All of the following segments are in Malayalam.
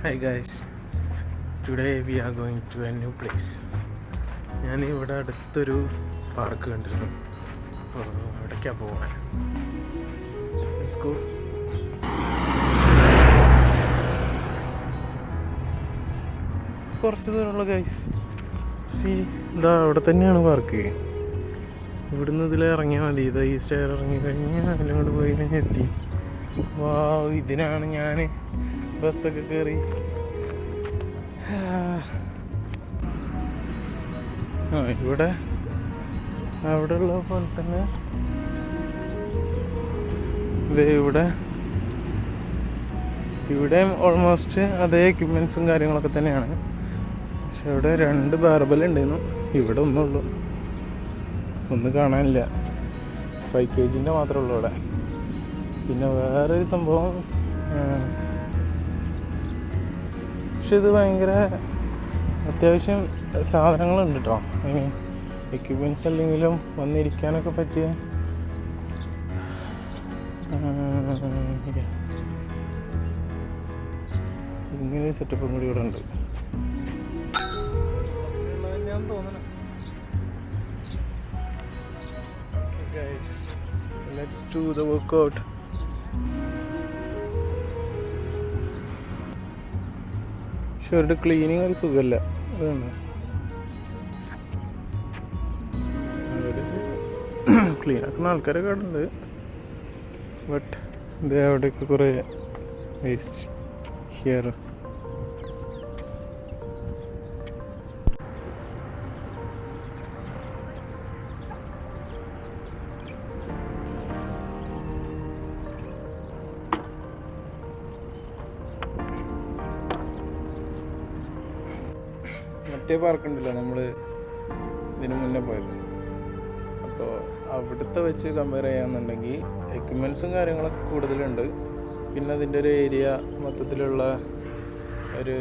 Hi guys, today we are going to a new place. ഞാൻ ഇവിടെ അടുത്തൊരു പാർക്ക് കണ്ടിരുന്നു. അപ്പോൾ അവിടേക്കാണ് പോകാൻ. Let's go. കുറച്ച് ദൂരമുള്ള ഗൈസ്. ഇതാ അവിടെ തന്നെയാണ് പാർക്ക്. ഇവിടുന്ന് ഇതിൽ ഇറങ്ങിയാൽ മതി. ഇതാ ഈ സ്റ്റെയർ ഇറങ്ങി കഴിഞ്ഞാൽ അതിലോട്ട് പോയി കഴിഞ്ഞാൽ എത്തി. ഇതിനാണ് ഞാൻ ബസ്സൊക്കെ കയറി ഇവിടെ അവിടെ ഉള്ള പോലെ തന്നെ ഇവിടെ ഓൾമോസ്റ്റ് അതേ എക്യുപ്മെൻറ്റ്സും കാര്യങ്ങളൊക്കെ തന്നെയാണ്. പക്ഷെ ഇവിടെ 2 ബാർബൽ ഉണ്ടായിരുന്നു. ഇവിടെ ഒന്നുള്ളൂ, ഒന്നും കാണാനില്ല. 5 kg മാത്രമേ ഉള്ളൂ ഇവിടെ. പിന്നെ വേറൊരു സംഭവം, പക്ഷെ ഇത് ഭയങ്കര അത്യാവശ്യം സാധനങ്ങളുണ്ട് കേട്ടോ. ഐ മീൻ എക്യുപ്മെൻറ്റ്സ് അല്ലെങ്കിലും വന്നിരിക്കാനൊക്കെ പറ്റിയ ഇങ്ങനൊരു സെറ്റപ്പും കൂടി ഇവിടെ ഉണ്ട് ഞാൻ തോന്നണം. Okay guys, let's do the workout. പക്ഷെ അവരുടെ ക്ലീനിങ് ഒരു സുഖമല്ല. അതാണ് അവർ ക്ലീൻ ആക്കുന്ന ആൾക്കാരൊക്കെ അവിടെ ഉണ്ട്. ബട്ട് ഇത് അവിടെയൊക്കെ കുറേ വേസ്റ്റ് ഹിയർ. മറ്റേ പാർക്കുണ്ടല്ലോ നമ്മൾ ഇതിന് മുന്നേ പോയത്, അപ്പോൾ അവിടുത്തെ വെച്ച് കമ്പയർ ചെയ്യാന്നുണ്ടെങ്കിൽ എക്യുപ്മെൻറ്റ്സും കാര്യങ്ങളൊക്കെ കൂടുതലുണ്ട്. പിന്നെ അതിൻ്റെ ഒരു ഏരിയ മൊത്തത്തിലുള്ള ഒരു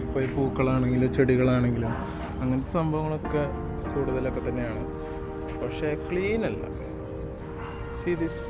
ഇപ്പോൾ ഈ പൂക്കളാണെങ്കിലും ചെടികളാണെങ്കിലും അങ്ങനത്തെ സംഭവങ്ങളൊക്കെ കൂടുതലൊക്കെ തന്നെയാണ്. പക്ഷേ ക്ലീൻ അല്ല. See this